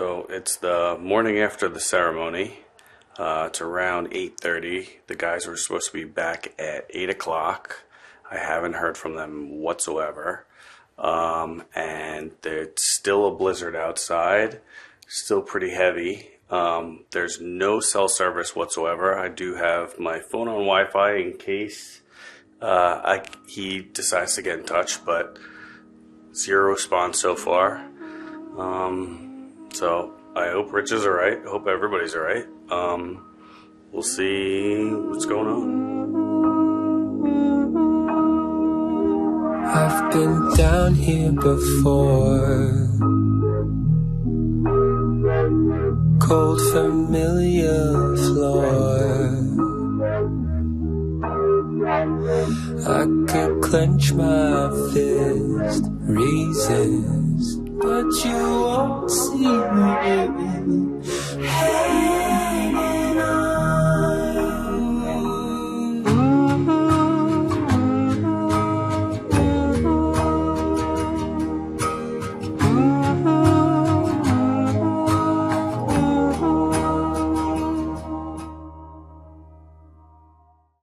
So it's the morning after the ceremony. It's around 8:30. The guys were supposed to be back at 8 o'clock. I haven't heard from them whatsoever. And it's still a blizzard outside, still pretty heavy. There's no cell service whatsoever. I do have my phone on Wi-Fi in case he decides to get in touch, but zero response so far. So I hope Rich is alright. I hope everybody's alright. We'll see what's going on. I've been down here before. Cold familiar floor. I could clench my fist, resist, but you won't see me hanging on.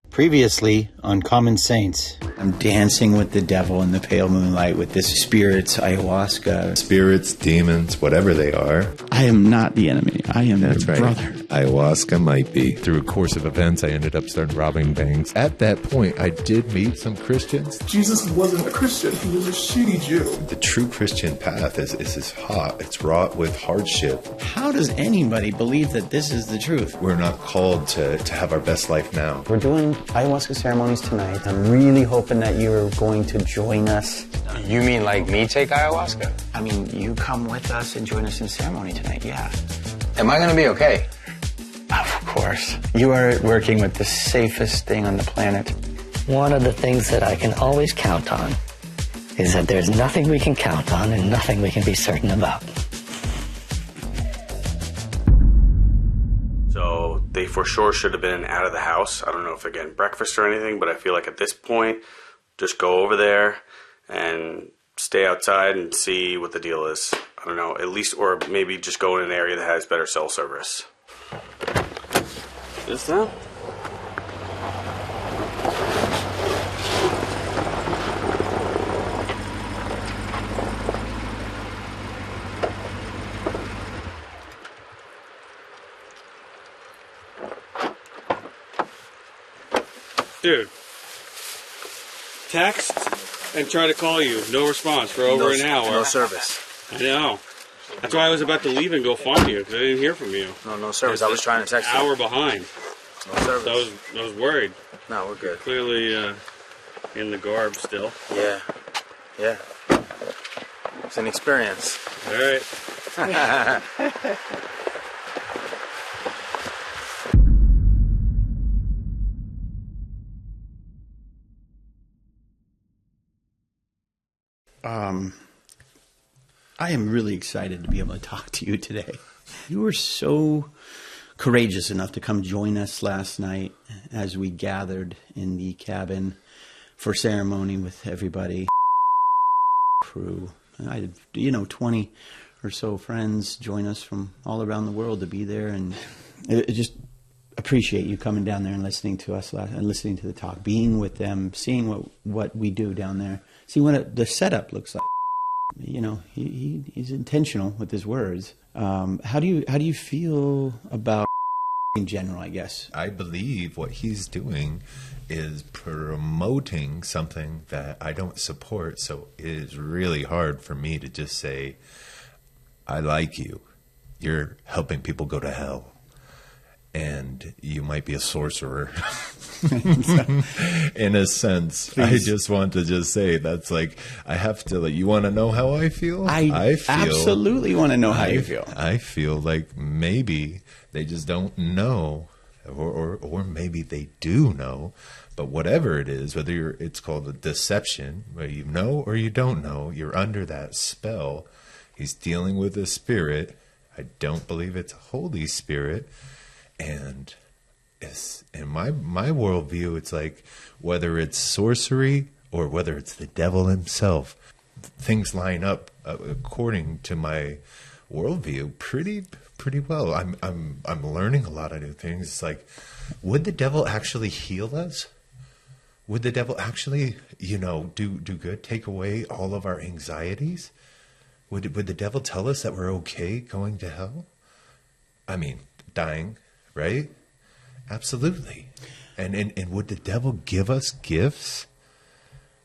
Previously on Common Saints. I'm dancing with the devil in the pale moonlight with this spirits, ayahuasca. Spirits, demons, whatever they are. I am not the enemy. I am your brother. Ayahuasca might be. Through a course of events, I ended up starting robbing banks. At that point, I did meet some Christians. Jesus wasn't a Christian. He was a shitty Jew. The true Christian path is hot. It's wrought with hardship. How does anybody believe that this is the truth? We're not called to have our best life now. We're doing ayahuasca ceremonies tonight. I'm really hoping that you're going to join us. You mean like me take ayahuasca? I mean, you come with us and join us in ceremony tonight, yeah. Am I going to be okay? Of course. You are working with the safest thing on the planet. One of the things that I can always count on is that there's nothing we can count on and nothing we can be certain about. So they for sure should have been out of the house. I don't know if they're getting breakfast or anything, but I feel like at this point, just go over there and stay outside and see what the deal is. I don't know, at least, or maybe just go in an area that has better cell service. This now? Dude, text and try to call you. No response for over an hour. No service. I know. That's why I was about to leave and go find you, because I didn't hear from you. No service. I was trying to text you. An hour behind. No service. So I was worried. No, we're good. Clearly in the garb still. Yeah. It's an experience. All right. I am really excited to be able to talk to you today. You were so courageous enough to come join us last night as we gathered in the cabin for ceremony with everybody. Crew. I had, 20 or so friends join us from all around the world to be there, and I just appreciate you coming down there and listening to us and listening to the talk, being with them, seeing what we do down there, seeing what the setup looks like. He's intentional with his words. How do you feel about in general, I guess? I believe what he's doing is promoting something that I don't support, so it is really hard for me to just say, I like you. You're helping people go to hell. And you might be a sorcerer. In a sense. Please. I just want to just say that's like, I have to, you want to know how I feel? I feel, absolutely want to know how you feel. I feel like maybe they just don't know, or maybe they do know, but whatever it is, whether it's called a deception, where you know or you don't know, you're under that spell. He's dealing with a spirit. I don't believe it's a Holy Spirit. And it's, in my worldview, it's like whether it's sorcery or whether it's the devil himself, things line up according to my worldview pretty well. I'm learning a lot of new things. It's like, would the devil actually heal us? Would the devil actually, do good, take away all of our anxieties? Would the devil tell us that we're okay going to hell? I mean, dying, right? Absolutely. And would the devil give us gifts?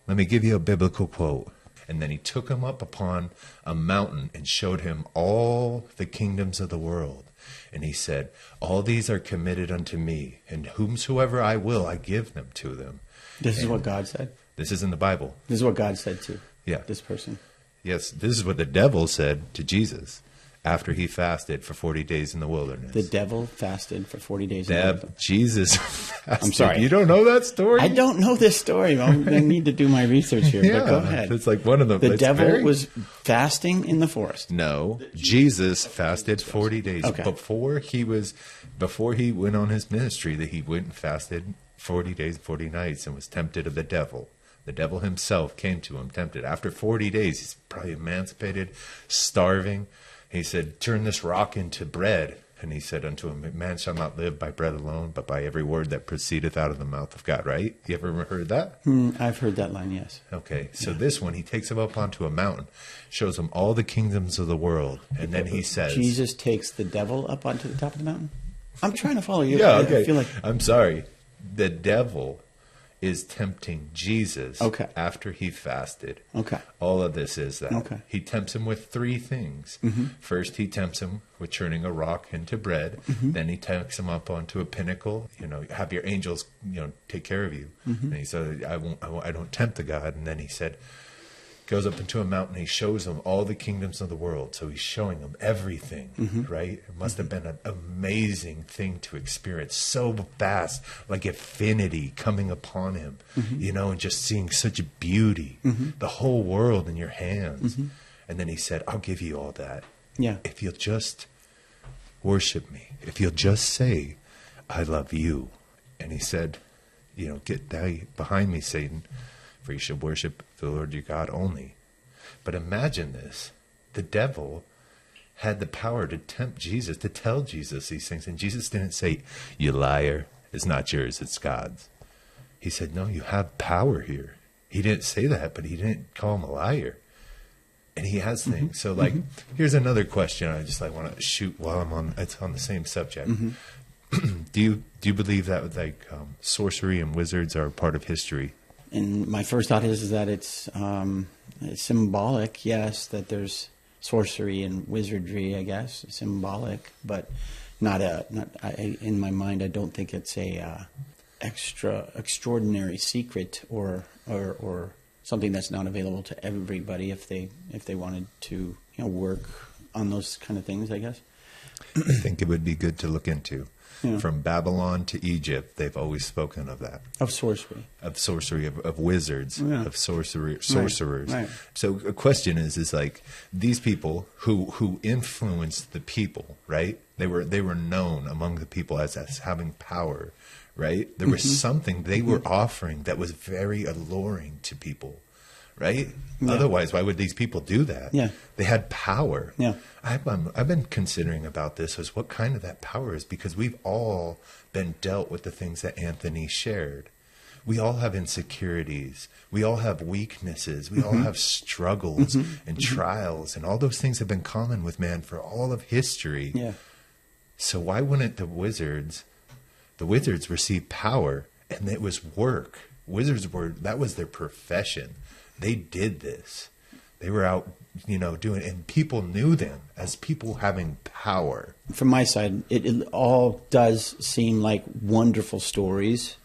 Let me give you a biblical quote. And then he took him up upon a mountain and showed him all the kingdoms of the world. And he said, all these are committed unto me, and whomsoever I will, I give them to them. This is what God said? This is in the Bible. This is what God said to this person? Yes, this is what the devil said to Jesus after he fasted for 40 days in the wilderness. The devil fasted for 40 days in the wilderness. Jesus fasted. I'm sorry. You don't know that story? I don't know this story. I'm going to need to do my research here, but go ahead. It's like one of them. The devil was fasting in the forest. No, Jesus fasted 40 days. Okay. Before he went on his ministry, that he went and fasted 40 days, 40 nights, and was tempted of the devil. The devil himself came to him, tempted. After 40 days, he's probably emancipated, starving. He said, turn this rock into bread. And he said unto him, man shall not live by bread alone, but by every word that proceedeth out of the mouth of God, right? You ever heard that? I've heard that line, yes. Okay, so this one, he takes him up onto a mountain, shows him all the kingdoms of the world, and then he says... Jesus takes the devil up onto the top of the mountain? I'm trying to follow you. Yeah, okay. I feel like... I'm sorry. The devil is tempting Jesus after he fasted. Okay. All of this is that. Okay. He tempts him with three things. First, he tempts him with turning a rock into bread. Then he takes him up onto a pinnacle. Have your angels, take care of you. And he said, I don't tempt the God. And then he said, goes up into a mountain. He shows him all the kingdoms of the world. So he's showing him everything, right? It must have been an amazing thing to experience so fast, like infinity coming upon him, and just seeing such beauty, the whole world in your hands. And then he said, I'll give you all that. Yeah. If you'll just worship me, if you'll just say, I love you. And he said, get thee behind me, Satan, for you shall worship the Lord your God only. But imagine this. The devil had the power to tempt Jesus, to tell Jesus these things. And Jesus didn't say, you liar, it's not yours, it's God's. He said, no, you have power here. He didn't say that, but he didn't call him a liar. And he has things. So here's another question I just want to shoot while it's on the same subject. Do you believe that sorcery and wizards are a part of history? And my first thought is that it's symbolic, yes, that there's sorcery and wizardry, I guess, symbolic, but in my mind, I don't think it's a extraordinary secret or something that's not available to everybody if they wanted to work on those kind of things, I guess. I think it would be good to look into. Yeah. From Babylon to Egypt, they've always spoken of that. Of sorcery. Of sorcery, of wizards, of sorcerers. Right. So a question is like these people who influenced the people, right? They were known among the people as having power, right? There was something they were offering that was very alluring to people. Right? Yeah. Otherwise, why would these people do that? Yeah. They had power. Yeah. I've been considering about this as what kind of that power is, because we've all been dealt with the things that Anthony shared. We all have insecurities. We all have weaknesses. We all have struggles and trials, and all those things have been common with man for all of history. Yeah. So why wouldn't the wizards receive power, and it was work? That was their profession. They did this. They were out, doing it, and people knew them as people having power. From my side, it all does seem like wonderful stories.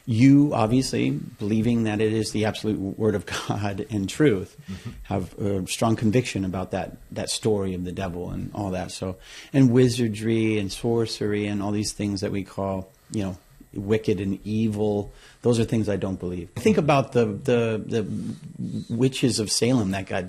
You obviously, believing that it is the absolute word of God and truth, have a strong conviction about that story of the devil and all that. So, and wizardry and sorcery and all these things that we call, wicked and evil. Those are things I don't believe. Think about the witches of Salem that got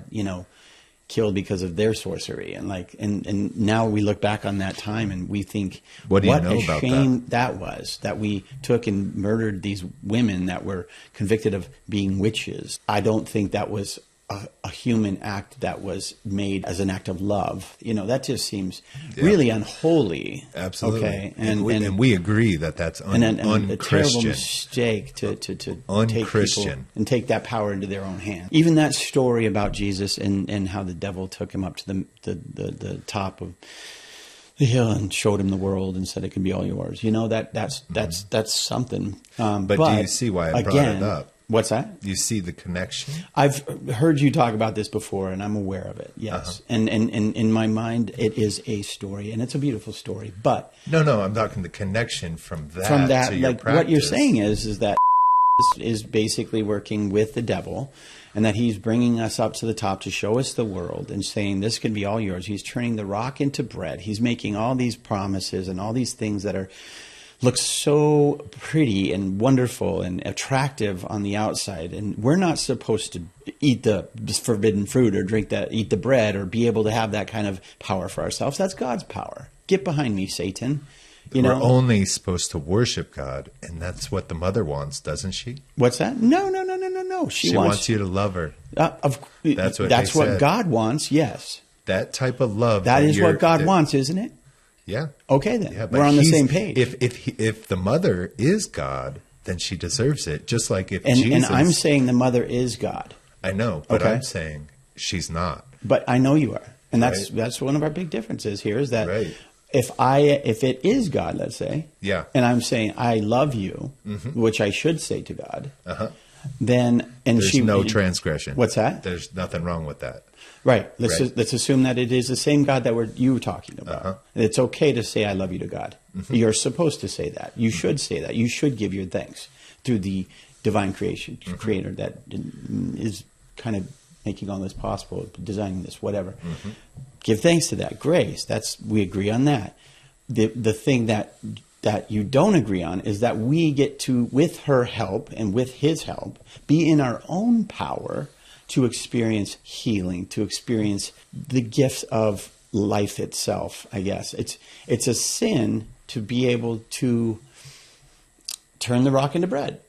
killed because of their sorcery, and now we look back on that time and we think, what a shame that was, that we took and murdered these women that were convicted of being witches. I don't think that was a human act that was made as an act of love. That just seems really unholy. Absolutely. Okay. And we agree that that's and a terrible un-Christian. mistake to take Un-Christian. people and take that power into their own hands. Even that story about Jesus and how the devil took him up to the top of the hill and showed him the world and said it can be all yours. That's something. But do you see why I brought it up? What's that? You see the connection? I've heard you talk about this before, and I'm aware of it. Yes, and in my mind, it is a story, and it's a beautiful story. But no, I'm talking the connection from that to your like practice. what you're saying is that is basically working with the devil, and that he's bringing us up to the top to show us the world and saying this can be all yours. He's turning the rock into bread. He's making all these promises and all these things that look so pretty and wonderful and attractive on the outside, and we're not supposed to eat the forbidden fruit or eat the bread or be able to have that kind of power for ourselves. That's God's power. Get behind me, Satan. We're only supposed to worship God, and that's what the mother wants, doesn't she? What's that? No. She wants you to love her. That's what God wants. Yes, that type of love. That is what God wants, isn't it? Yeah. Okay, then. Yeah, we're on the same page. If the mother is God, then she deserves it. Just like if Jesus... And I'm saying the mother is God. I know, but I'm saying she's not. But I know you are. And that's one of our big differences here is that if it is God, let's say, and I'm saying I love you, which I should say to God, then... There's no transgression. What's that? There's nothing wrong with that. Right. Let's assume that it is the same God that you were talking about. It's okay to say I love you to God. You're supposed to say that. You should say that. You should give your thanks through the divine creator that is kind of making all this possible, designing this, whatever. Give thanks to that. Grace. We agree on that. The thing that you don't agree on is that we get to, with her help and with his help, be in our own power to experience healing, to experience the gifts of life itself, I guess. It's a sin to be able to turn the rock into bread.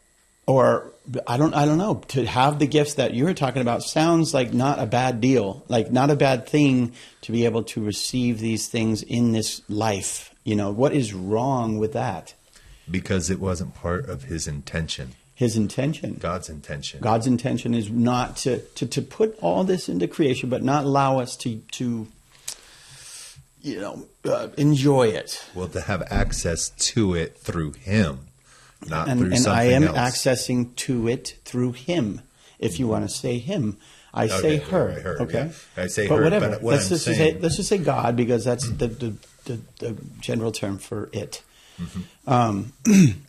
Or I don't know, to have the gifts that you're talking about sounds like not a bad deal, like not a bad thing to be able to receive these things in this life. What is wrong with that? Because it wasn't part of his intention. His intention. God's intention. God's intention is not to put all this into creation, but not allow us to enjoy it. Well, to have access to it through him, not through something else. And I am accessing to it through him. If you want to say him, I say her. Okay, yeah. I say but her. Whatever. But let's just say God, because that's the general term for it.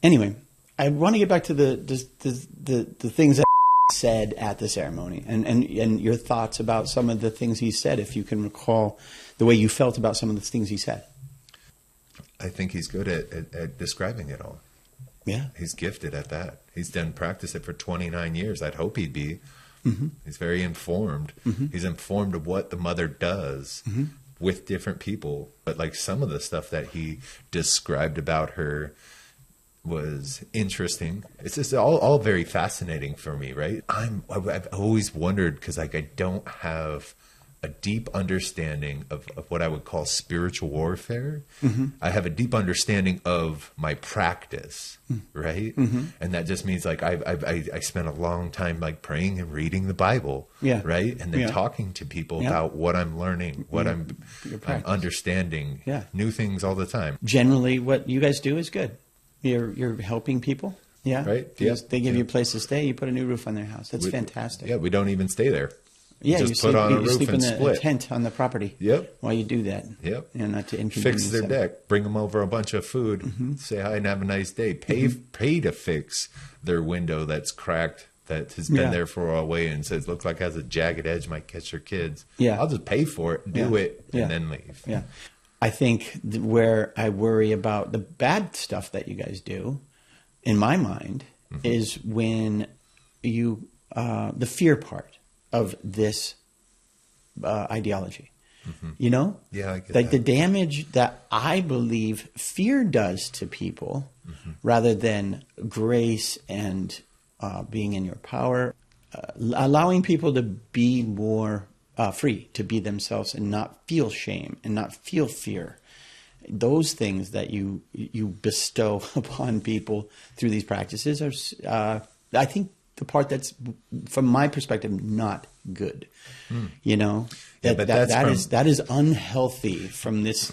Anyway. I want to get back to the things that said at the ceremony and your thoughts about some of the things he said, if you can recall the way you felt about some of the things he said. I think he's good at describing it all. Yeah. He's gifted at that. He's practiced it for 29 years. I'd hope he'd be. He's very informed. He's informed of what the mother does with different people. But like some of the stuff that he described about her was interesting. It's just all very fascinating for me, right? I've always wondered, because I don't have a deep understanding of what I would call spiritual warfare. I have a deep understanding of my practice, right? And that just means like I spent a long time like praying and reading the Bible, right? And then talking to people about what I'm learning, what I'm understanding, new things all the time. Generally, what you guys do is good. You're helping people. Yeah. Right. They give you a place to stay. You put a new roof on their house. That's fantastic. Yeah. We don't even stay there. Yeah. Just put on a roof sleep and in a tent on the property. Yep. While you do that. Yep. Not to inconvenience fix their them. deck. Bring them over a bunch of food. Say hi and have a nice day. Pay to fix their window that's cracked, that has been there for a while and says looks like it has a jagged edge, might catch your kids. Yeah. I'll just pay for it, do it, and then leave. Yeah. I think where I worry about the bad stuff that you guys do, in my mind, is when you the fear part of this ideology. Yeah, I get like that. the damage that I believe fear does to people, rather than grace and being in your power. allowing people to be more free, to be themselves and not feel shame and not feel fear. Those things that you bestow upon people through these practices are, I think, the part that's, from my perspective, not good. You know, Yeah, but that is unhealthy from this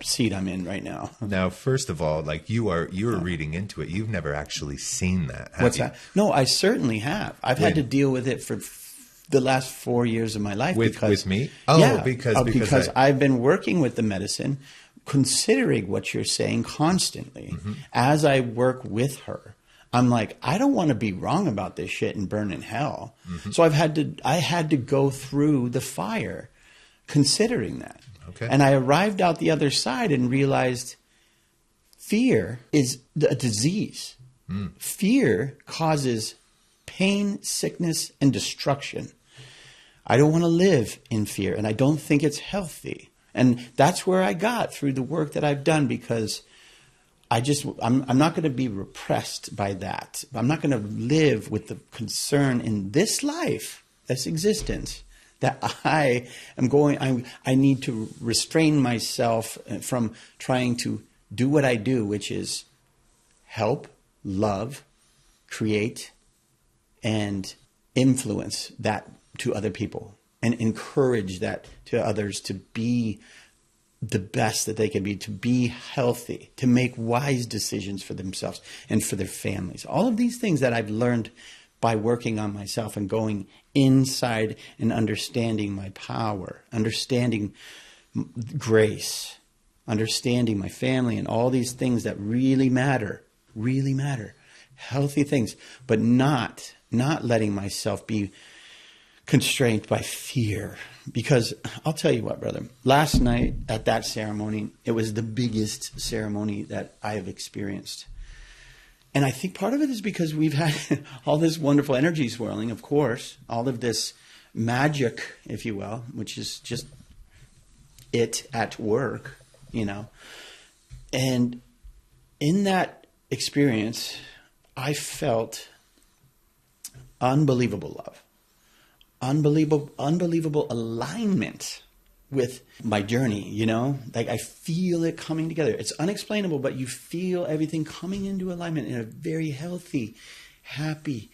seat I'm in right now. Now, first of all, like you're reading into it. You've never actually seen that. Have What's you? that? No, I certainly have. I've had to deal with it for the last 4 years of my life. With me? Oh, yeah, because I've been working with the medicine, considering what you're saying constantly. As I work with her, I'm like, I don't want to be wrong about this shit and burn in hell. So I had to go through the fire, considering that. Okay. And I arrived out the other side and realized fear is a disease. Fear causes pain, sickness, and destruction. I don't want to live in fear, and I don't think it's healthy. And that's where I got through the work that I've done, because I'm not going to be repressed by that. I'm not going to live with the concern in this life, this existence, that I need to restrain myself from trying to do what I do, which is help, love, create, and influence that to other people, and encourage that to others to be the best that they can be, to be healthy, to make wise decisions for themselves and for their families. All of these things that I've learned by working on myself and going inside and understanding my power, understanding grace, understanding my family, and all these things that really matter, healthy things, but not letting myself be constrained by fear. Because I'll tell you what, brother, last night at that ceremony, it was the biggest ceremony that I have experienced. And I think part of it is because we've had all this wonderful energy swirling, of course, all of this magic, if you will, which is just it at work, you know. And in that experience, I felt unbelievable love, unbelievable alignment with my journey, you know, like I feel it coming together. It's unexplainable, but you feel everything coming into alignment in a very healthy, happy,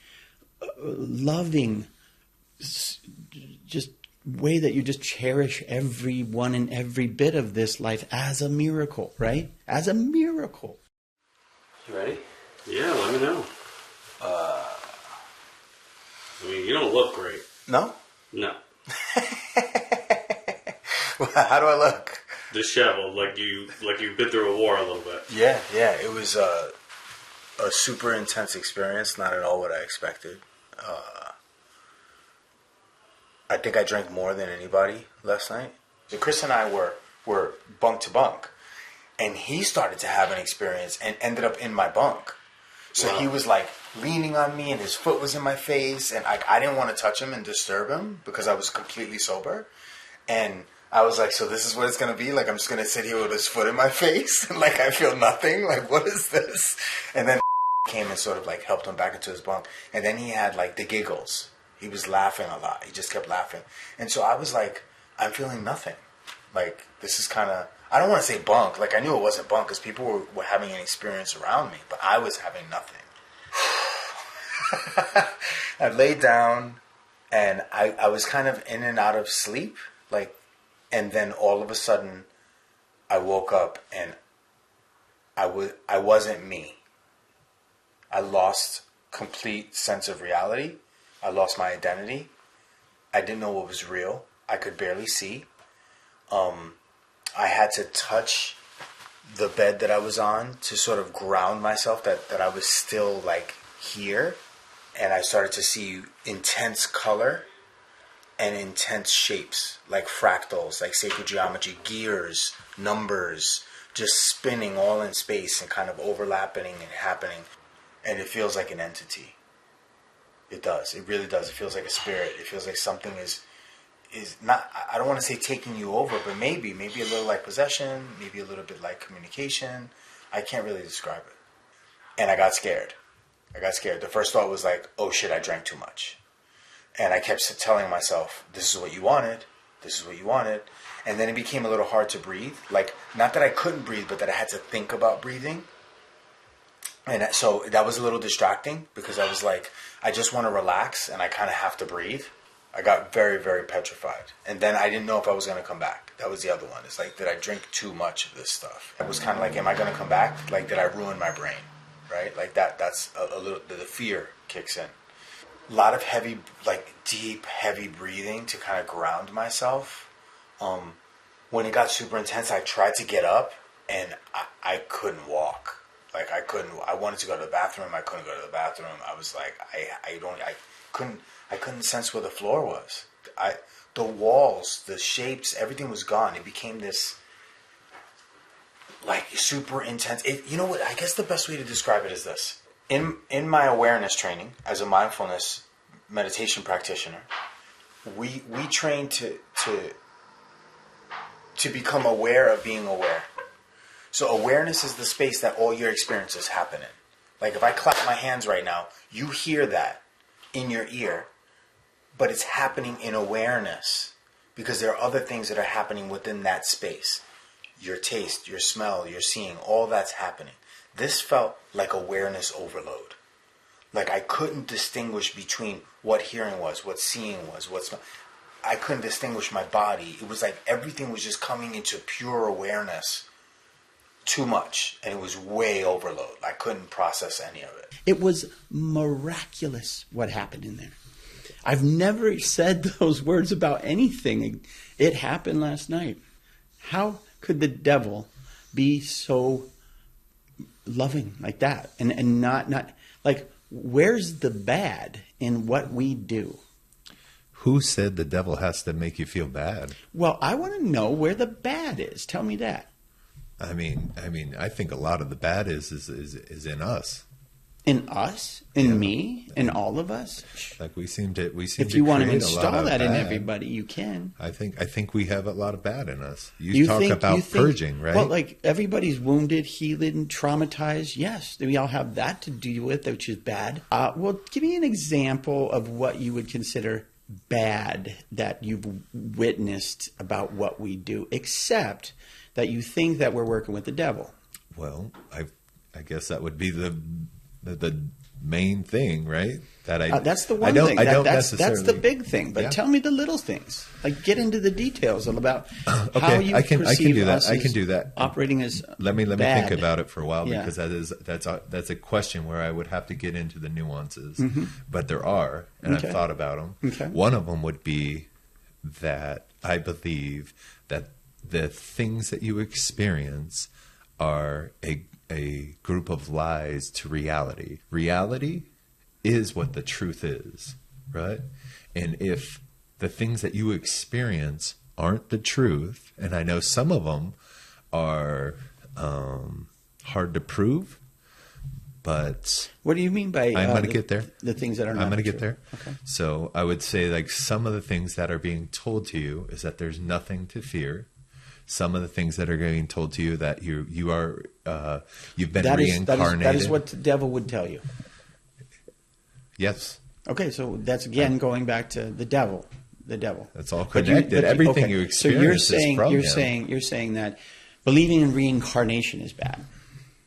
loving, just way that you just cherish every one and every bit of this life as a miracle, right? As a miracle. You ready? Yeah, let me know. I mean, you don't look great. No? No. How do I look? Disheveled, like you been through a war a little bit. Yeah. It was a super intense experience. Not at all what I expected. I think I drank more than anybody last night. So Chris and I were bunk to bunk, and he started to have an experience and ended up in my bunk. So He was like leaning on me, and his foot was in my face, and I didn't want to touch him and disturb him because I was completely sober. And I was like, so this is what it's going to be? Like, I'm just going to sit here with his foot in my face and like I feel nothing? Like, what is this? And then came and sort of like helped him back into his bunk. And then he had like the giggles. He was laughing a lot. He just kept laughing. And so I was like, I'm feeling nothing. Like, this is kind of, I don't want to say bunk. Like, I knew it wasn't bunk because people were having an experience around me, but I was having nothing. I laid down and I was kind of in and out of sleep. Like, and then all of a sudden I woke up and I wasn't me. I lost complete sense of reality. I lost my identity. I didn't know what was real. I could barely see. I had to touch the bed that I was on to sort of ground myself that I was still like here. And I started to see intense color and intense shapes, like fractals, like sacred geometry, gears, numbers, just spinning all in space and kind of overlapping and happening. And it feels like an entity. It does. It really does. It feels like a spirit. It feels like something is not, I don't want to say taking you over, but maybe a little like possession, maybe a little bit like communication. I can't really describe it. And I got scared. I got scared. The first thought was like, oh shit, I drank too much. And I kept telling myself, this is what you wanted. This is what you wanted. And then it became a little hard to breathe. Like, not that I couldn't breathe, but that I had to think about breathing. And so that was a little distracting because I was like, I just want to relax and I kind of have to breathe. I got very, very petrified. And then I didn't know if I was going to come back. That was the other one. It's like, did I drink too much of this stuff? It was kind of like, am I going to come back? Like, did I ruin my brain? Right? Like that's a little, the fear kicks in. A lot of heavy, like deep, heavy breathing to kind of ground myself. When it got super intense, I tried to get up and I couldn't walk. Like I wanted to go to the bathroom. I couldn't go to the bathroom. I was like, I couldn't sense where the floor was. The walls, the shapes, everything was gone. It became this like super intense. You know what? I guess the best way to describe it is this. In my awareness training as a mindfulness meditation practitioner, we train to become aware of being aware. So awareness is the space that all your experiences happen in. Like if I clap my hands right now, you hear that in your ear, but it's happening in awareness because there are other things that are happening within that space. Your taste, your smell, your seeing, all that's happening. This felt like awareness overload. Like I couldn't distinguish between what hearing was, what seeing was, I couldn't distinguish my body. It was like everything was just coming into pure awareness too much. And it was way overload. I couldn't process any of it. It was miraculous what happened in there. I've never said those words about anything. It happened last night. How could the devil be so loving like that? And not like, where's the bad in what we do? Who said the devil has to make you feel bad? Well, I want to know where the bad is. Tell me that. I mean, I think a lot of the bad is in us. In us, in me, in all of us. Like we seem to. If you want to install that in everybody, you can. I think we have a lot of bad in us. You talk about purging, right? Well, like everybody's wounded, healed, traumatized. Yes, we all have that to deal with, which is bad. Well, give me an example of what you would consider bad that you've witnessed about what we do, except that you think that we're working with the devil. Well, I guess that would be the main thing, right? That's the one thing. That's the big thing. But tell me the little things. Like get into the details about how you perceive us. I can do that. Operating as let me bad. think about it for a while because that's a question where I would have to get into the nuances. Mm-hmm. But there are, and I've thought about them. Okay. One of them would be that I believe that the things that you experience are a group of lies to reality. Reality is what the truth is, right? And if the things that you experience aren't the truth, and I know some of them are hard to prove, but what do you mean by I'm going to get there. The things that are not I'm going to true. get there. Okay. So I would say like some of the things that are being told to you is that there's nothing to fear. Some of the things that are being told to you that you've been reincarnated. That is what the devil would tell you. Yes. Okay, so that's again going back to the devil. The devil. That's all connected. Everything you experience is from him. You're saying that believing in reincarnation is bad.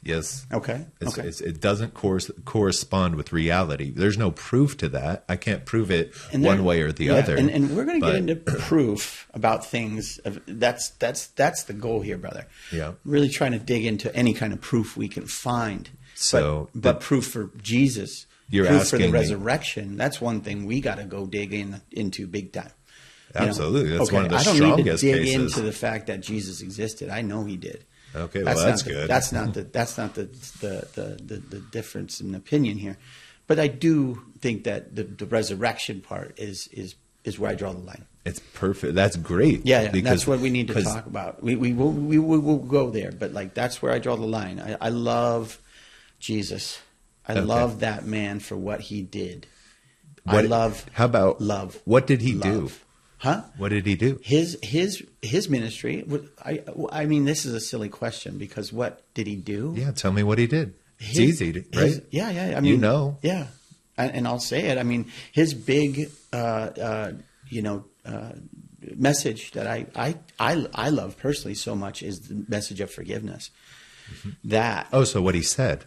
Yes. Okay. It doesn't correspond with reality. There's no proof to that. I can't prove it one way or the other. And we're going to get into proof about things. That's the goal here, brother. Yeah. Really trying to dig into any kind of proof we can find. So, but proof for Jesus, you're proof asking for the me, resurrection. That's one thing we got to go dig into big time. Absolutely, that's okay, one of the strongest strongest I don't need to dig cases. into the fact that Jesus existed. I know he did. Okay, well that's good. That's not the difference in opinion here, but I do think that the resurrection part is where I draw the line. It's perfect. That's great. Yeah, that's what we need to talk about. We will go there, but like that's where I draw the line. I love Jesus. I love that man for what he did. How about love? What did he do? Huh? What did he do? His ministry. I mean, this is a silly question because what did he do? Yeah, tell me what he did. It's easy, right? Yeah. I mean, Yeah. And I'll say it. I mean, his big, message that I love personally so much is the message of forgiveness. That. Oh, so what he said.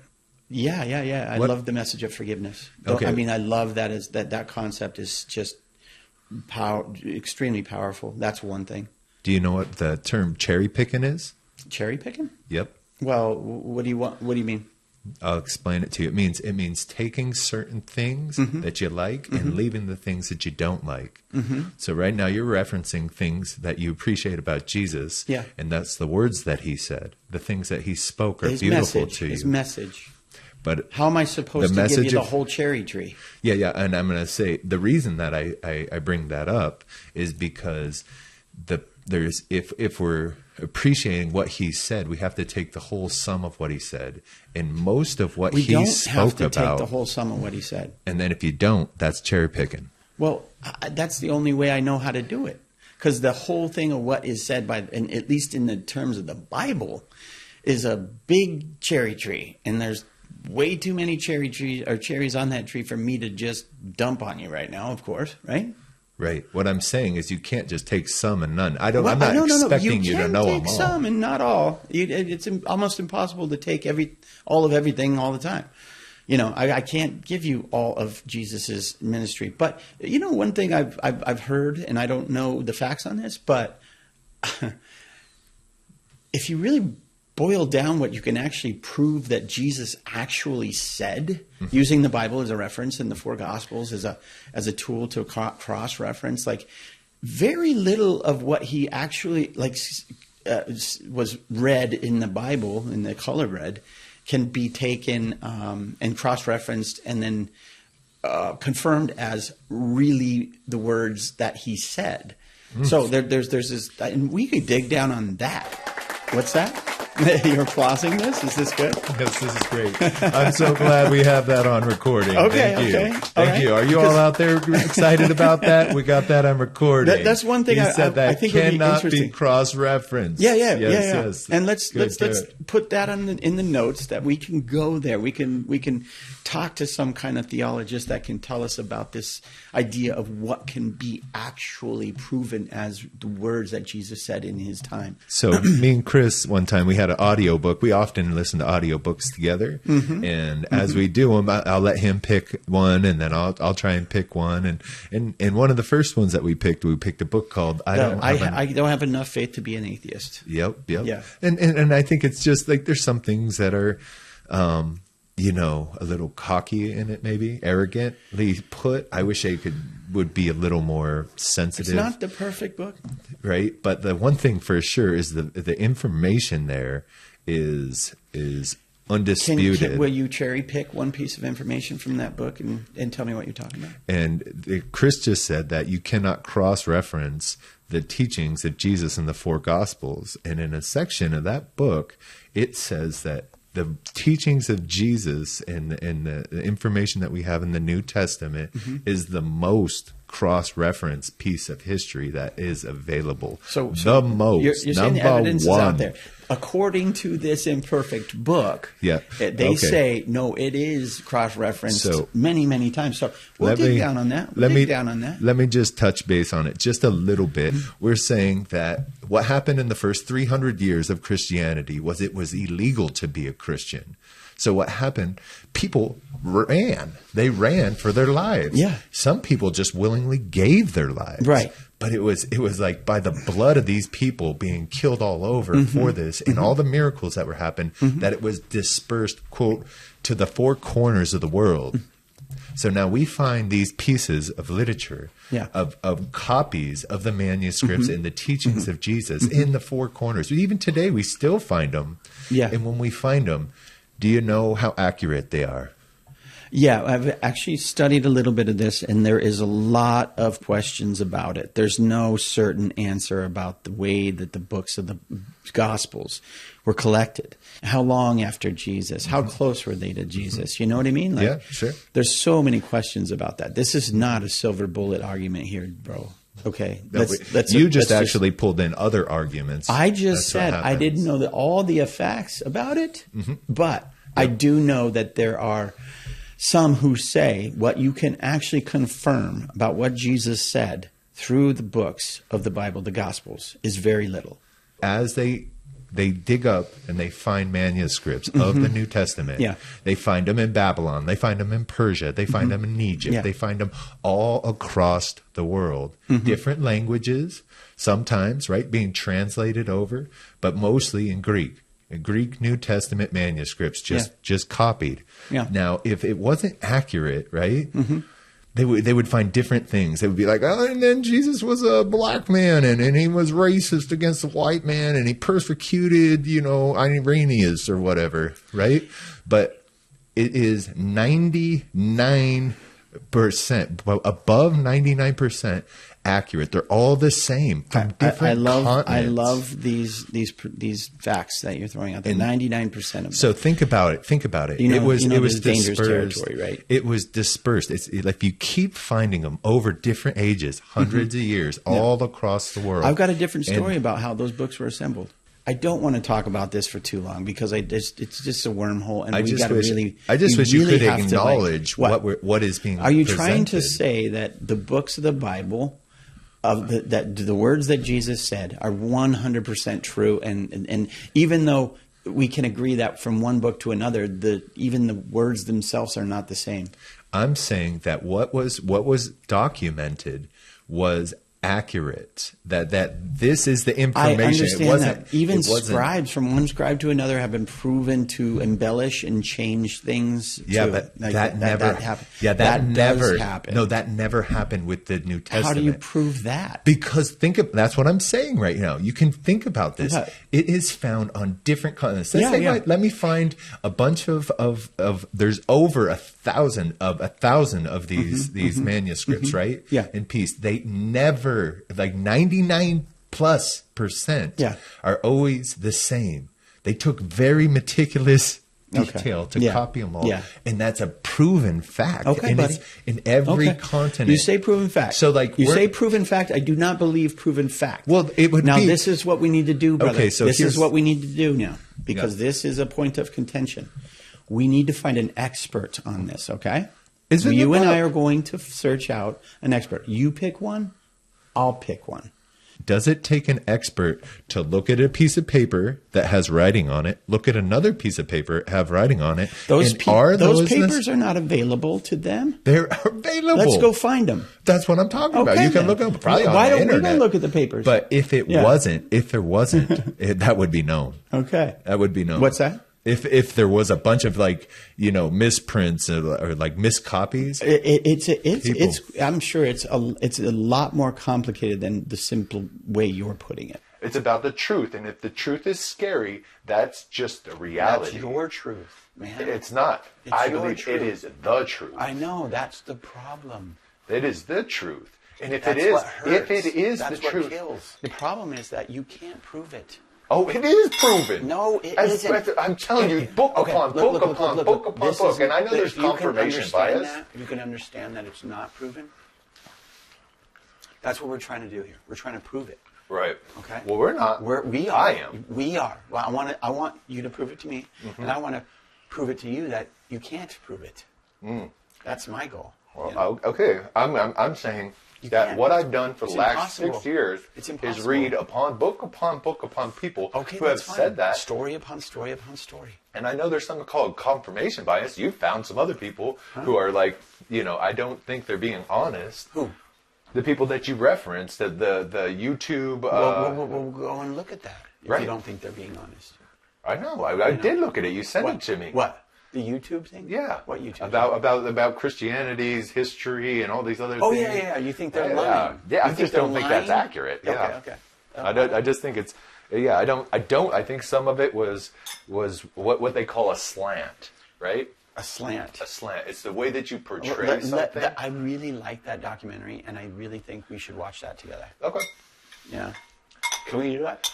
Yeah. I love the message of forgiveness. Okay. I mean, I love that concept is just extremely powerful. That's one thing. Do you know what the term cherry picking is? Cherry picking? Yep. Well, what do you want? What do you mean? I'll explain it to you. It means taking certain things that you like and leaving the things that you don't like. So right now you're referencing things that you appreciate about Jesus. Yeah. And that's the words that he said. The things that he spoke are His beautiful message, to you. His message. But how am I supposed to give you the whole cherry tree? Yeah. And I'm going to say the reason that I bring that up is because if we're appreciating what he said, we have to take the whole sum of what he said, and most of what he spoke about. We don't have to take the whole sum of what he said. And then if you don't, that's cherry picking. Well, that's the only way I know how to do it, because the whole thing of what is said and at least in the terms of the Bible, is a big cherry tree, and there's way too many cherries on that tree for me to just dump on you right now. Of course, right? Right. What I'm saying is you can't just take some and none. I'm not expecting you to know them all. You can take some and not all. It's almost impossible to take all of everything all the time. I can't give you all of Jesus's ministry. But one thing I've heard, and I don't know the facts on this, but if you really boil down what you can actually prove that Jesus actually said, using the Bible as a reference and the four Gospels as a tool to cross-reference, like very little of what he actually was read in the Bible, in the color read, can be taken and cross-referenced and then confirmed as really the words that he said. So there's this, and we could dig down on that. What's that? You're pausing this? Is this good? Yes, this is great. I'm so glad we have that on recording. Okay, Thank you. okay. Thank you. Are you all out there excited about that? We got that on recording. That's one thing he said that I think cannot be cross-referenced. Yeah. Yes. And let's put that in the notes that we can go there. We can talk to some kind of theologist that can tell us about this idea of what can be actually proven as the words that Jesus said in his time. So me and Chris, one time we had an audio book. We often listen to audiobooks together. And as we do them, I'll let him pick one, and then I'll try and pick one. And one of the first ones that we picked a book called I don't have enough faith to be an atheist. Yep. Yeah. And I think it's just like there's some things that are a little cocky in it, maybe arrogantly put. I wish I would be a little more sensitive. It's not the perfect book, right? But the one thing for sure is the information there is undisputed. Will you cherry pick one piece of information from that book and tell me what you're talking about? And Chris just said that you cannot cross-reference the teachings of Jesus in the four Gospels. And in a section of that book, it says that the teachings of Jesus and the information that we have in the New Testament is the most cross-referenced piece of history that is available. So the most. You're saying the evidence one. is out there. According to this imperfect book, they say, no, it is cross-referenced many, many times. So we'll dig down on that. Let me just touch base on it just a little bit. We're saying that what happened in the first 300 years of Christianity was it was illegal to be a Christian. So what happened? People ran. They ran for their lives. Yeah. Some people just willingly gave their lives. Right. But it was like by the blood of these people being killed all over for this and all the miracles that were happening, that it was dispersed, quote, to the four corners of the world. So now we find these pieces of literature, of copies of the manuscripts and the teachings of Jesus in the four corners. Even today, we still find them. Yeah. And when we find them, do you know how accurate they are? Yeah, I've actually studied a little bit of this, and there is a lot of questions about it. There's no certain answer about the way that the books of the Gospels were collected. How long after Jesus? How close were they to Jesus? You know what I mean? Yeah, sure. There's so many questions about that. This is not a silver bullet argument here, bro. Okay. You just actually pulled in other arguments. I just said I didn't know all the facts about it, but I do know that there are some who say what you can actually confirm about what Jesus said through the books of the Bible, the Gospels, is very little. As they dig up and they find manuscripts of the New Testament. Yeah. They find them in Babylon. They find them in Persia. They find them in Egypt. Yeah. They find them all across the world. Different languages, sometimes, right, being translated over, but mostly in Greek. Greek New Testament manuscripts just copied. Yeah. Now, if it wasn't accurate, right, they would find different things. They would be like, oh, and then Jesus was a black man, and he was racist against the white man, and he persecuted, Irenaeus or whatever, right? But it is 99%, above 99% accurate. They're all the same from different continents. I love these facts that you're throwing out there. 99% of them. So think about it. It was dangerous dispersed. territory, right? It was dispersed. If you keep finding them over different ages, hundreds of years, all across the world. I've got a different story about how those books were assembled. I don't want to talk about this for too long because it's just a wormhole, and we got to really. I just wish you could acknowledge what is being. Are you presented. trying to say that the books of the Bible, that the words that Jesus said, are 100% true, and even though we can agree that from one book to another, even the words themselves are not the same? I'm saying that what was documented was accurate. That this is the information. I understand that. Even scribes scribes from one scribe to another have been proven to embellish and change things. But that never happened. Yeah, that never happened. No, that never happened with the New Testament. How do you prove that? Because that's what I'm saying right now. You can think about this. Okay. It is found on different continents. Let me find a bunch of there's over 1,000 of these manuscripts, right? Yeah. In peace. They never, like 99+% are always the same. They took very meticulous detail to copy them all. Yeah. And that's a proven fact. Okay, and buddy. It's in every continent. You say proven fact. So you say proven fact. I do not believe proven fact. Well, it would now, be. This is what we need to do, brother. Okay, so this is what we need to do now, because this is a point of contention. We need to find an expert on this, okay? You and I are going to search out an expert. You pick one, I'll pick one. Does it take an expert to look at a piece of paper that has writing on it, look at another piece of paper, have writing on it? Those papers are not available to them? They're available. Let's go find them. That's what I'm talking about. You can look up probably on the internet. Why don't we go look at the papers? But if there wasn't, that would be known. Okay. That would be known. What's that? If there was a bunch of misprints or miscopies, I'm sure it's a lot more complicated than the simple way you're putting it. It's about the truth, and if the truth is scary, that's just the reality. That's your truth, man. It's not. I believe truth. It is the truth. I know, that's the problem. It is the truth, and if that's it is, what hurts. if it is that's the truth, kills. The problem is that you can't prove it. Oh, it is proven. No, it isn't. I'm telling you, book upon book, and I know there's confirmation bias. You can understand that it's not proven. That's what we're trying to do here. We're trying to prove it. Right. Okay. Well, we're not. We are. I am. We are. Well, I want you to prove it to me, and I want to prove it to you that you can't prove it. That's my goal. Well, okay. I'm saying that what I've done for the last 6 years is read upon book upon people who have said that. Story upon story upon story. And I know there's something called confirmation bias. You've found some other people who are like, I don't think they're being honest. Who? The people that you referenced, the YouTube. We'll go and look at that if right. you don't think they're being honest. I know. I did look at it. You sent it to me. What? The YouTube thing? Yeah. What YouTube? About Christianity's history and all these other things. Oh yeah. You think they're lying? Yeah. I just don't think that's accurate. Yeah. Okay. I just think it's. Yeah. I think some of it was what they call a slant, right? A slant. A slant. It's the way that you portray something. I really like that documentary, and I really think we should watch that together. Okay. Yeah. Can we do that?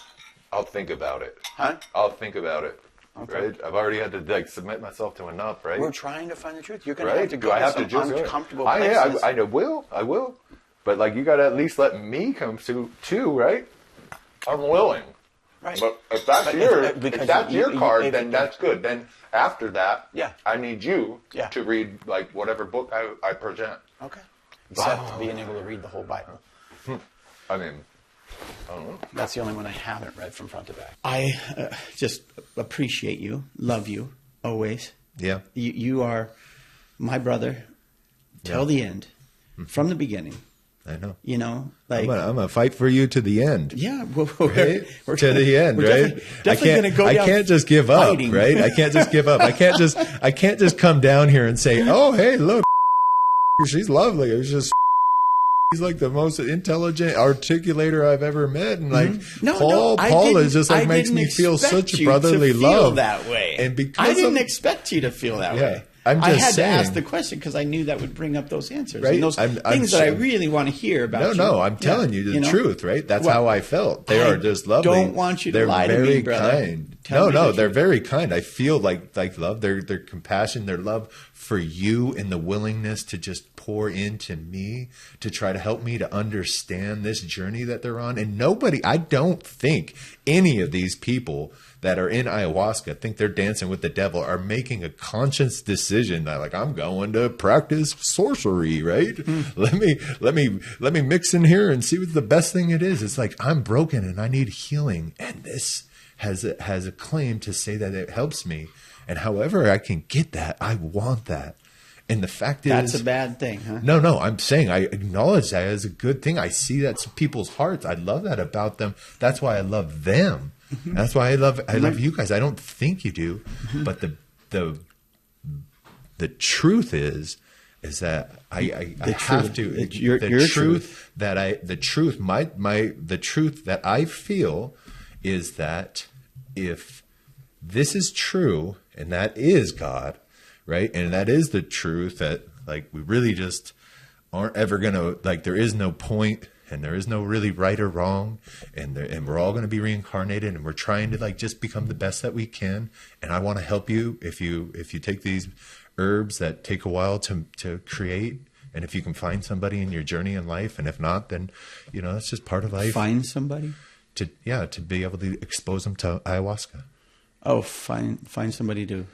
I'll think about it. Huh? I'll think about it. Okay. Right? I've already had to submit myself to enough, right? We're trying to find the truth. You're going to have to go to some uncomfortable places. Yeah, I will. But you got to at least let me come to too, right? I'm willing. Right. But if that's Because your you- card, if- then that's good. Then after that, Yeah. I need you Yeah. to read like whatever book I present. Okay. Except being able to read the whole Bible. I mean, I don't know. That's the only one I haven't read from front to back. I just appreciate you, love you, always. Yeah. You are my brother till Yeah. the end, from the beginning. I know. You know, like I'm gonna fight for you to the end. yeah, Right? To the end, we're right? Definitely going to go I down can't just give up, fighting. right? I can't just give up. I can't just come down here and say, "Oh, hey, look, she's lovely." It's just he's like the most intelligent articulator I've ever met, and like Paul is just like makes me feel such brotherly love that way. And because I didn't expect you to feel that way. I'm I just had saying. to ask the question because I knew that would bring up those answers Right. and those I'm things that I saying- really want to hear about. No, I'm telling you the know? truth, right? That's Well, how I felt. They I are just lovely. don't want you to They're lie to very me, brother. kind. Tell me No, the they're truth. very kind. I feel like love, their compassion, their love for you, and the willingness to just pour into me to try to help me to understand this journey that they're on. And I don't think any of these people that are in ayahuasca think they're dancing with the devil are making a conscious decision that like I'm going to practice sorcery, right? Let me mix in here and see what the best thing it is. It's like I'm broken and I need healing, and this has a claim to say that it helps me, and however I can get that, I want that. And the fact is, That's a bad thing, huh? No, I'm saying I acknowledge that as a good thing. I see that's people's hearts. I love that about them. That's why I love them. That's why I love you guys. I don't think you do, but the truth is that I have to Your truth. the truth that I feel is that if this is true and that is God, right? And that is the truth that like we really just aren't ever going to like there is no point and there is no really right or wrong, and we're all going to be reincarnated, and we're trying to like just become the best that we can. And I want to help you if you take these herbs that take a while to create, and if you can find somebody in your journey in life, and if not, then that's just part of life. Find somebody to be able to expose them to ayahuasca. Oh, find somebody to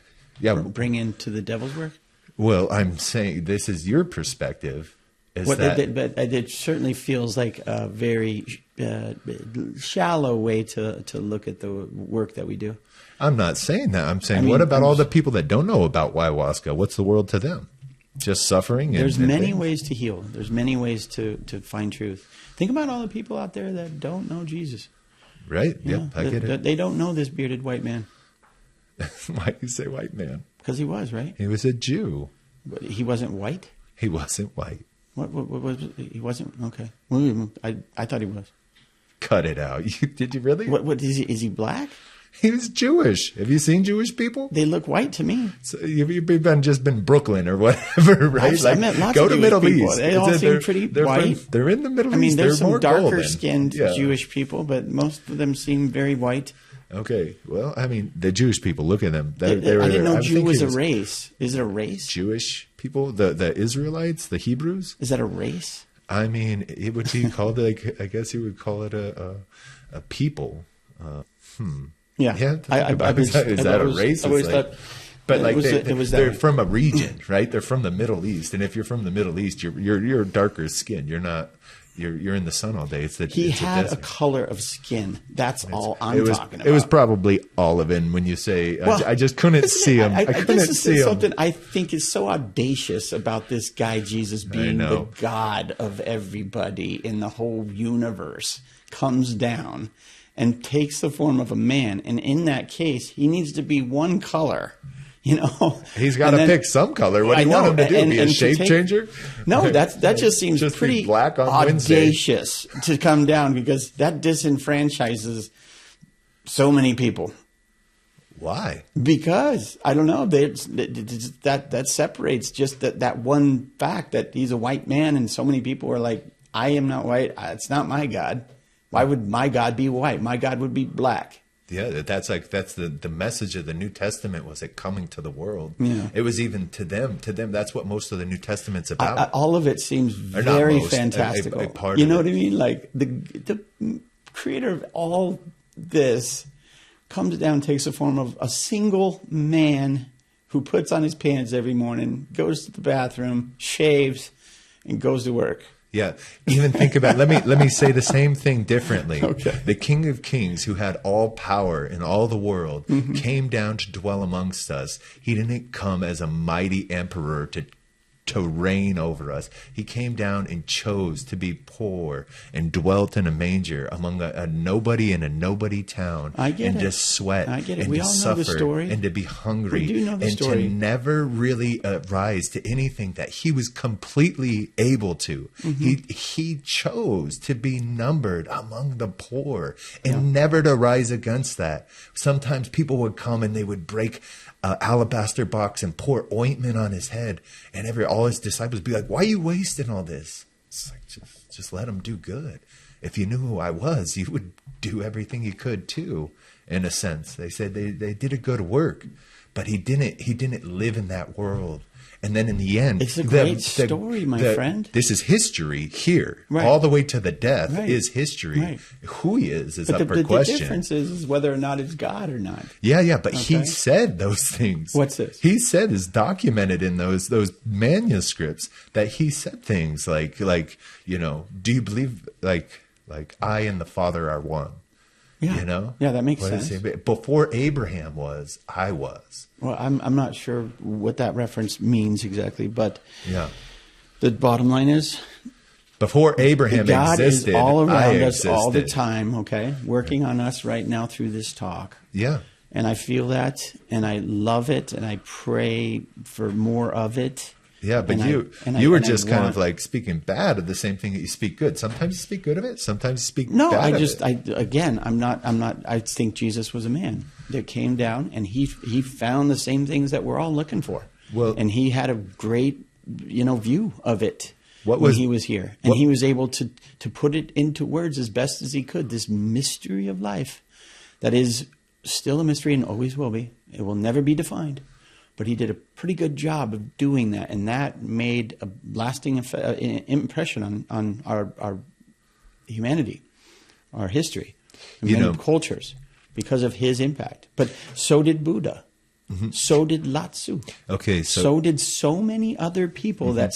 bring into the devil's work. Well, I'm saying this is your perspective. But it certainly feels like a very shallow way to look at the work that we do. I'm not saying that. I'm saying, what about all the people that don't know about ayahuasca? What's the world to them? Just suffering? There's many ways to heal. There's many ways to find truth. Think about all the people out there that don't know Jesus. Right? Yep, I get it. They don't know this bearded white man. Why do you say white man? Because he was, right? He was a Jew. But he wasn't white? He wasn't white. What was he? Wasn't? Okay. I thought he was. Cut it out. Did you really? What is he? Is he black? He was Jewish. Have you seen Jewish people? They look white to me. So you've been Brooklyn or whatever, right? I met lots go of to Jewish Middle people. East. They all seem pretty white. They're in the Middle East. I mean, there's they're some more darker-skinned golden. Jewish people, but most of them seem very white. Okay. Well, I mean, the Jewish people, look at them. I didn't know Jew was a race. Is it a race? Jewish people, the Israelites, the Hebrews. Is that a race? I mean, it would be called like I guess you would call it a people. Yeah. Is that a race? I always thought. But like they're way. from a region, right? They're from the Middle East, and if you're from the Middle East, you're darker skin. You're not. You're in the sun all day. He had a color of skin. That's all I'm talking about. It was probably olive. And when you say, I just couldn't see him. I couldn't see him. Something I think is so audacious about this guy Jesus being the God of everybody in the whole universe comes down and takes the form of a man. And in that case, he needs to be one color. He's got to pick some color. What do you want him to do? Be a shape changer? No, that just seems just pretty black on audacious to come down, because that disenfranchises so many people. Why? Because I don't know. That separates just that one fact that he's a white man, and so many people are like, I am not white. It's not my God. Why would my God be white? My God would be black. Yeah, that's the message of the New Testament, was it coming to the world. Yeah. It was even to them. That's what most of the New Testament's about. All of it seems very fantastical. A part you of know it. what I mean? Like the creator of all this comes down, takes the form of a single man who puts on his pants every morning, goes to the bathroom, shaves, and goes to work. Yeah. Even think about, let me say the same thing differently. Okay. The King of Kings, who had all power in all the world, came down to dwell amongst us. He didn't come as a mighty emperor to reign over us. He came down and chose to be poor and dwelt in a manger among a nobody in a nobody town. I get and it. to sweat I get it. and We to all know suffer the story. and to be hungry We do know the and story. to never really rise to anything that he was completely able to. He chose to be numbered among the poor and never to rise against that. Sometimes people would come and they would break alabaster box and pour ointment on his head, and all his disciples would be like, "Why are you wasting all this?" It's like, just let him do good. If you knew who I was, you would do everything you could too. In a sense, they said they did a good work, but he didn't live in that world. And then in the end, It's a great story, my friend. This is history here, Right. all the way to the death Right. is history. Right. Who he is But up for the question. difference is whether or not it's God or not. Yeah, but Okay. he said those things. What's this? He said is documented in those manuscripts that he said things like do you believe like I and the Father are one? Yeah. Yeah, that makes What does sense. he say? Before Abraham was, I was. Well, I'm not sure what that reference means exactly, but Yeah. the bottom line is Before Abraham God existed, is all I around us all the existed. time, okay? Working on us right now through this talk. Yeah. And I feel that, and I love it, and I pray for more of it. Yeah, but And you were and just kind of want- like speaking bad of the same thing that you speak good. Sometimes you speak good of it. Sometimes you speak No, bad of it. I think Jesus was a man that came down and he found the same things that we're all looking for. Well- and he had a great, view of it What when was- he was here. And he was able to put it into words as best as he could, this mystery of life that is still a mystery and always will be. It will never be defined. But he did a pretty good job of doing that, and that made a lasting impression on our humanity, our history, many cultures, because of his impact. But so did Buddha. So did Lao-Tzu. Okay, So did so many other people that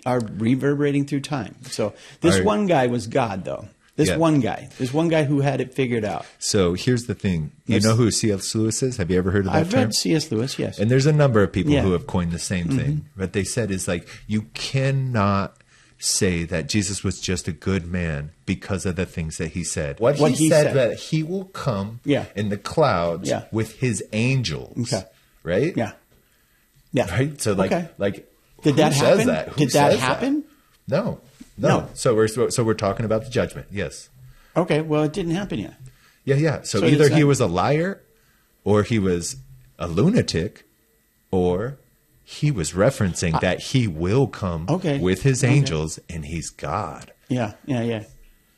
are reverberating through time. So this All right. one guy was God, though. This one guy who had it figured out. So here's the thing. You know who C.S. Lewis is? Have you ever heard of that I've term? read C.S. Lewis, yes. And there's a number of people Yeah. who have coined the same thing. What they said is like, you cannot say that Jesus was just a good man because of the things that he said. What he said that he will come in the clouds with his angels. Okay. Right? Yeah. Yeah. Right? So Okay. Did who that says happen? that? Who Did that says happen? No. No. So we're talking about the judgment. Yes. Okay, well, it didn't happen yet. Yeah. So So either it's he not- was a liar, or he was a lunatic, or he was referencing that he will come with his angels and he's God. Yeah.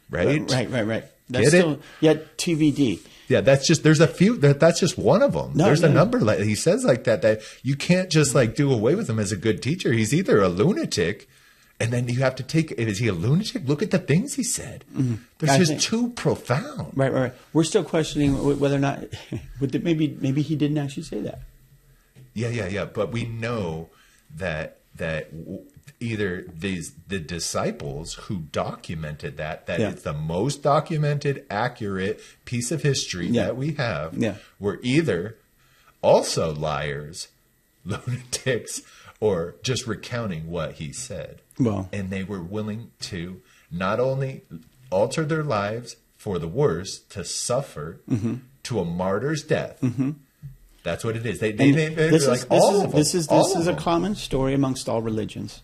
Right? Right. That's Get it? still yet TBD. Yeah, that's just one of them. No, There's a yeah. number like he says like that you can't just like do away with him as a good teacher. He's either a lunatic, and then you have to take, is he a lunatic? Look at the things he said. They're just too profound. Right. We're still questioning whether or not maybe he didn't actually say that. Yeah. But we know that either the disciples who documented that it's the most documented, accurate piece of history that we have, were either also liars, lunatics, or just recounting what he said. Well, and they were willing to not only alter their lives for the worse, to suffer to a martyr's death. That's what it is. They This is a common story amongst all religions.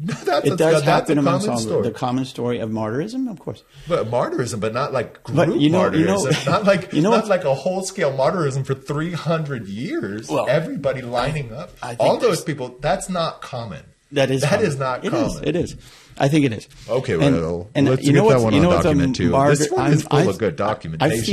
It does happen amongst all the common story of martyrism, of course. But martyrism, but not like group martyrism. Not like a whole scale martyrism for 300 years. Well, everybody lining up. I think All those people. That's not common. That is not common. It is. I think it is. Okay, And- well, and let's you get know that what's- one you on know what's a document too. martyr- This one is full of good I documentation.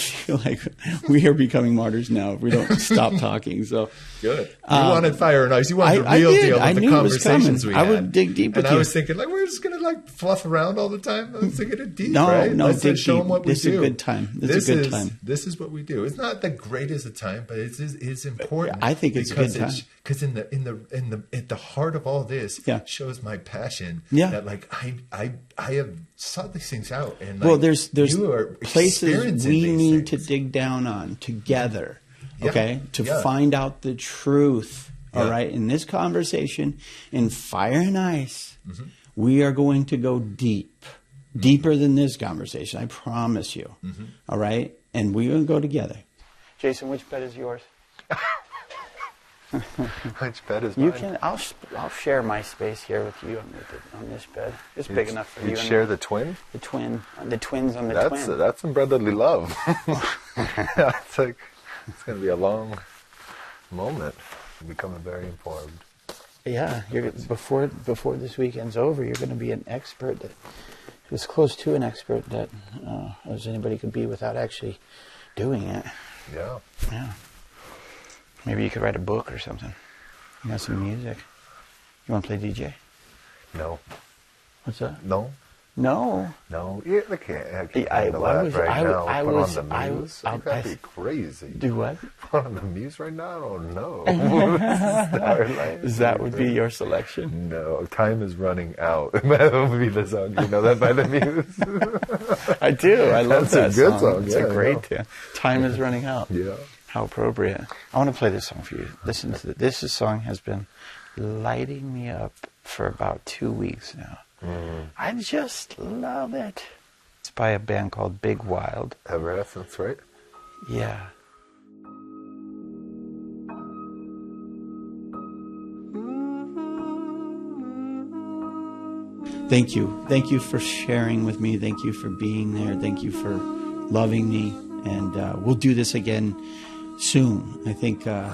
feel like we are becoming martyrs now if we don't stop talking. So Good. You wanted fire and ice. You wanted the I real did. deal I of the knew it was conversations coming. we I had. would dig deep with and I you. was thinking, like, we're just gonna like fluff around all the time. I was thinking it deep, No, right? no, Let's dig show deep. them what we This do. is a good time. This is a good time. This is what we do. It's not the greatest of time, but it's important. I think it's a good time. Because at the heart of all this, Yeah. shows my passion. Yeah. That like I have sought these things out, and like, well, there's you are places experiencing we these need things. to dig down on together, Yeah. okay, to Yeah. find out the truth. All Yeah. right, in this conversation, in Fire and Ice, Mm-hmm. we are going to go deeper than this conversation. I promise you. Mm-hmm. All right, and we're going to go together. Jason, which bed is yours? Which bed is You mine? can. I'll share my space here with you on this bed. It's big enough for you. You'd and share the twin? the twin. The twins on the That's twin. that's some brotherly love. It's like it's gonna be a long moment. I'm becoming very informed. Yeah, you're before this weekend's over, you're going to be an expert that as close to an expert that as anybody could be without actually doing it. Yeah. Yeah. Maybe you could write a book or something. You know, some music. You want to play DJ? No. What's that? No. No. No. Yeah, I can't I handle that was- right I now. was- I Put was- on the I- muse. I- That'd I- be crazy. Do what? Put on the muse right now? I don't know. That would be your selection. No, time is running out. That would be the song. You know that by the Muse? I do. I love That's that a good song. It's Yeah, a I great know. tune. Time is running out. Yeah. How appropriate. I want to play this song for you. Listen to this. This song has been lighting me up for about 2 weeks now. I just love it. It's by a band called Big Wild. Evanescence, right? Yeah. Thank you. Thank you for sharing with me. Thank you for being there. Thank you for loving me. And we'll do this again soon. I think there's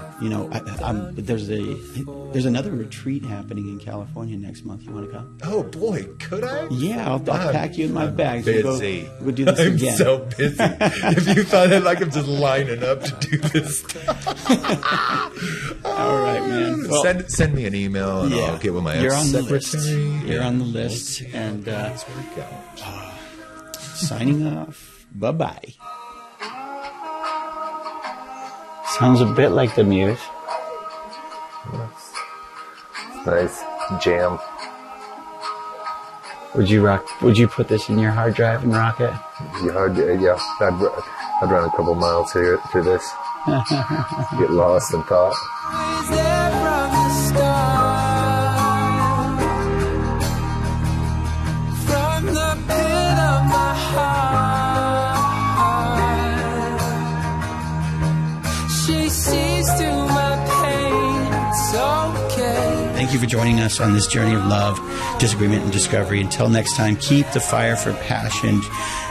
another retreat happening in California next month. You want to come? Oh boy, could I? Yeah, I'll pack you in my I'm bag. busy. We'll do this I'm again. so busy. If you thought that like I'm just lining up to do this stuff. All right, man. Well, Send me an email and I'll get with my You're on the ex-secretary. list. You're on the list. And Let's work out. signing off. Bye-bye. Sounds a bit like the Muse. Nice jam. Would you put this in your hard drive and rock it? Yeah. I'd run a couple miles here to this. Get lost in thought. Thank you for joining us on this journey of love, disagreement, and discovery. Until next time, keep the fire for passion,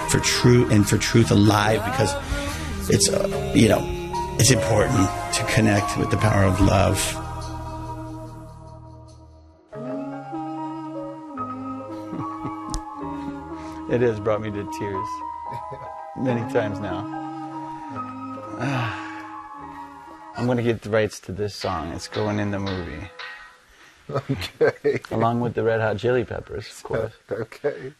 for truth alive, because it's it's important to connect with the power of love. It has brought me to tears many times now. I'm going to get the rights to this song. It's going in the movie. Okay. Along with the Red Hot Chili Peppers, of course. Okay.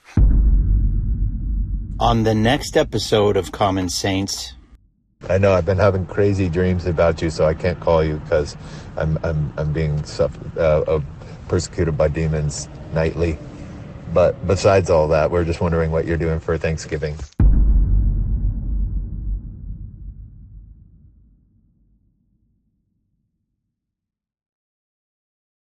On the next episode of Common Saints. I know I've been having crazy dreams about you, so I can't call you because I'm being persecuted by demons nightly. But besides all that, we're just wondering what you're doing for Thanksgiving.